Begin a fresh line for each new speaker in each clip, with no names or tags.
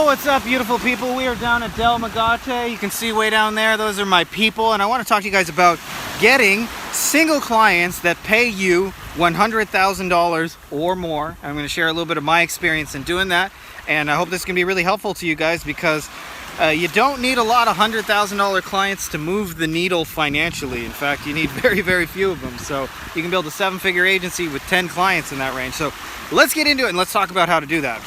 What's up, beautiful people? We are down at Del Magate. You can see way down there, those are my people, and I want to talk to you guys about getting single clients that pay you $100,000 or more. I'm going to share a little bit of my experience in doing that, and I hope this can be really helpful to you guys because you don't need a lot of $100,000 clients to move the needle financially. In fact, you need very, very few of them. So you can build a 7-figure agency with 10 clients in that range. So let's get into it and let's talk about how to do that.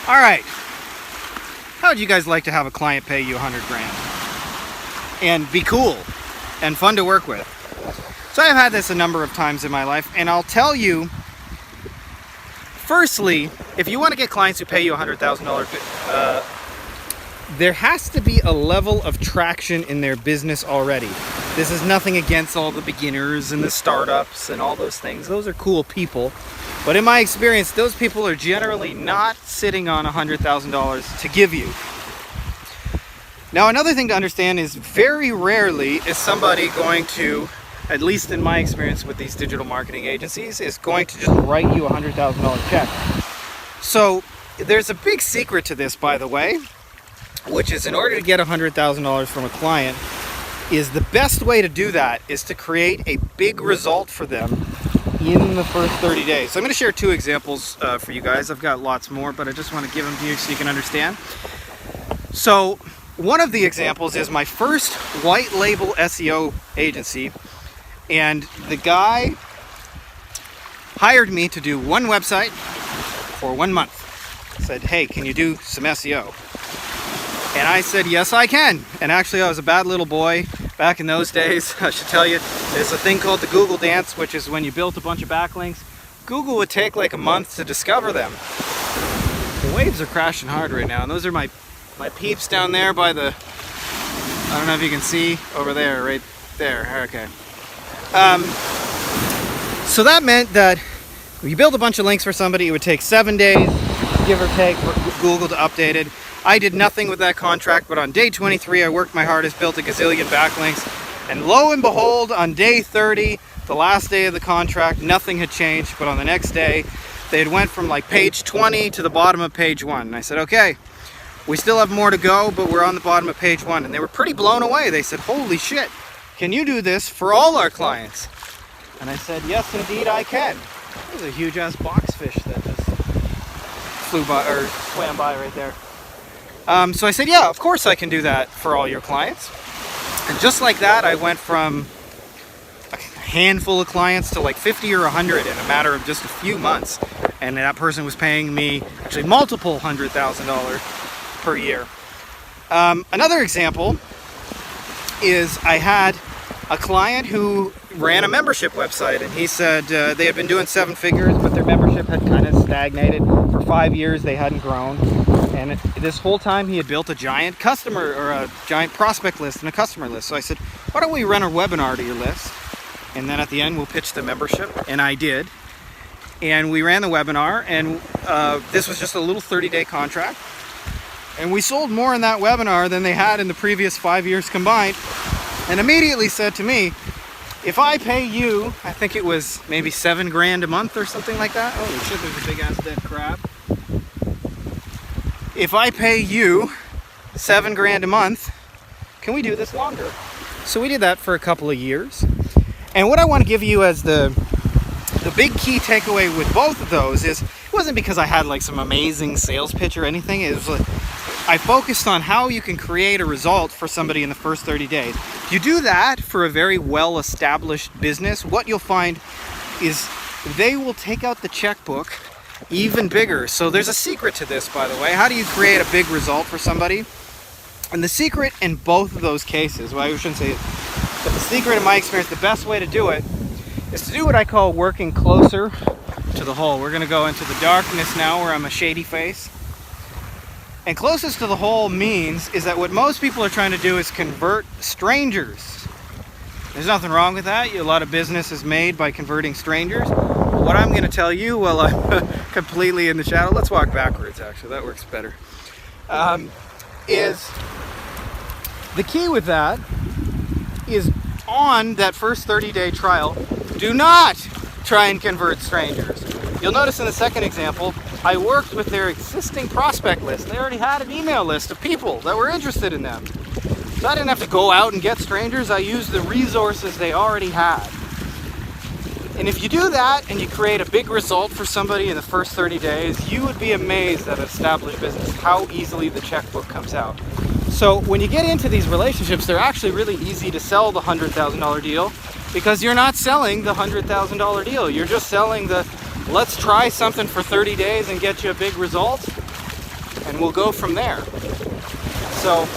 All right, how would you guys like to have a client pay you 100 grand and be cool and fun to work with? So I've had this a number of times in my life, and I'll tell you, firstly, if you want to get clients who pay you $100,000, there has to be a level of traction in their business already. This is nothing against all the beginners and the startups and all those things. Those are cool people. But in my experience, those people are generally not sitting on $100,000 to give you. Now, another thing to understand is very rarely is somebody going to, at least in my experience with these digital marketing agencies, is going to just write you a $100,000 check. So there's a big secret to this, by the way, which is in order to get $100,000 from a client, is the best way to do that is to create a big result for them in the first 30 days. So I'm going to share 2 examples for you guys. I've got lots more, but I just want to give them to you so you can understand. So one of the examples is my first white label SEO agency, and the guy hired me to do one website for 1 month. Said, hey, can you do some SEO? And I said, yes, I can. And actually, I was a bad little boy back in those days. I should tell you, there's a thing called the Google dance, which is when you built a bunch of backlinks. Google would take like a month to discover them. The waves are crashing hard right now, and those are my peeps down there by the, I don't know if you can see over there, right there. Okay. So that meant that when you build a bunch of links for somebody, it would take 7 days, give or take, for Google to update it. I did nothing with that contract, but on day 23, I worked my hardest, built a gazillion backlinks, and lo and behold, on day 30, the last day of the contract, nothing had changed, but on the next day, they had went from like page 20 to the bottom of page 1. And I said, okay, we still have more to go, but we're on the bottom of page 1. And they were pretty blown away. They said, holy shit, can you do this for all our clients? And I said, yes, indeed, I can. There's a huge ass boxfish that just flew by, or swam by right there. So I said, yeah, of course I can do that for all your clients. And just like that, I went from a handful of clients to like 50 or 100 in a matter of just a few months. And that person was paying me actually multiple $100,000 per year. Another example is I had a client who ran a membership website, and he said they had been doing 7 figures, but their membership had kind of stagnated. For 5 years, they hadn't grown. And this whole time he had built a giant customer or a giant prospect list and a customer list. So I said, why don't we run a webinar to your list? And then at the end, we'll pitch the membership. And I did. And we ran the webinar, and this was just a little 30-day contract. And we sold more in that webinar than they had in the previous 5 years combined. And immediately said to me, if I pay you, I think it was maybe 7 grand a month or something like that. Holy shit, there's a big ass dead crab. If I pay you 7 grand a month, can we do this longer? So we did that for a couple of years. And what I want to give you as the big key takeaway with both of those is, it wasn't because I had like some amazing sales pitch or anything. It was like, I focused on how you can create a result for somebody in the first 30 days. If you do that for a very well-established business, what you'll find is they will take out the checkbook even bigger. So there's a secret to this, by the way. How do you create a big result for somebody? And the secret in both of those cases, well, I shouldn't say it, but the secret in my experience, the best way to do it is to do what I call working closer to the hole. We're going to go into the darkness now where I'm a shady face. And closest to the hole means is that what most people are trying to do is convert strangers. There's nothing wrong with that. A lot of business is made by converting strangers. What I'm going to tell you while I'm completely in the shadow, let's walk backwards actually, that works better, is the key with that is on that first 30-day trial, do not try and convert strangers. You'll notice in the second example, I worked with their existing prospect list. They already had an email list of people that were interested in them. So I didn't have to go out and get strangers. I used the resources they already had. And if you do that and you create a big result for somebody in the first 30 days, you would be amazed at an established business how easily the checkbook comes out. So when you get into these relationships, they're actually really easy to sell the $100,000 deal, because you're not selling the $100,000 deal. You're just selling the, let's try something for 30 days and get you a big result, and we'll go from there. So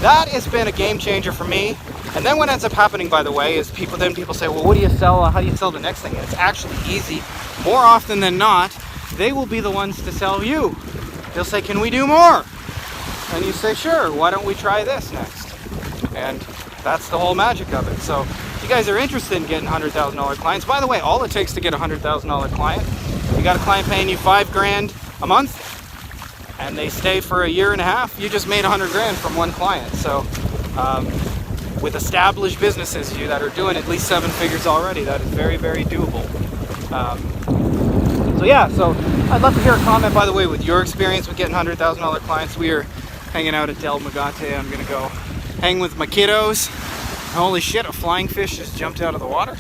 that has been a game changer for me. And then what ends up happening, by the way, is people say, well, what do you sell? How do you sell the next thing? And it's actually easy. More often than not, they will be the ones to sell you. They'll say, can we do more? And you say, sure, why don't we try this next? And that's the whole magic of it. So if you guys are interested in getting $100,000 clients, by the way, all it takes to get a $100,000 client, you got a client paying you $5,000 a month, and they stay for a year and a half, you just made $100,000 from one client. So with established businesses that are doing at least 7 figures already, that is very, very doable. So yeah, so I'd love to hear a comment, by the way, with your experience with getting $100,000 clients. We are hanging out at Del Magate. I'm gonna go hang with my kiddos. Holy shit, a flying fish just jumped out of the water.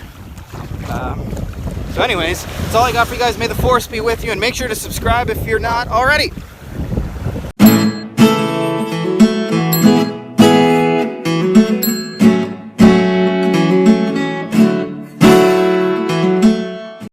So anyways, that's all I got for you guys. May the force be with you, and make sure to subscribe if you're not already.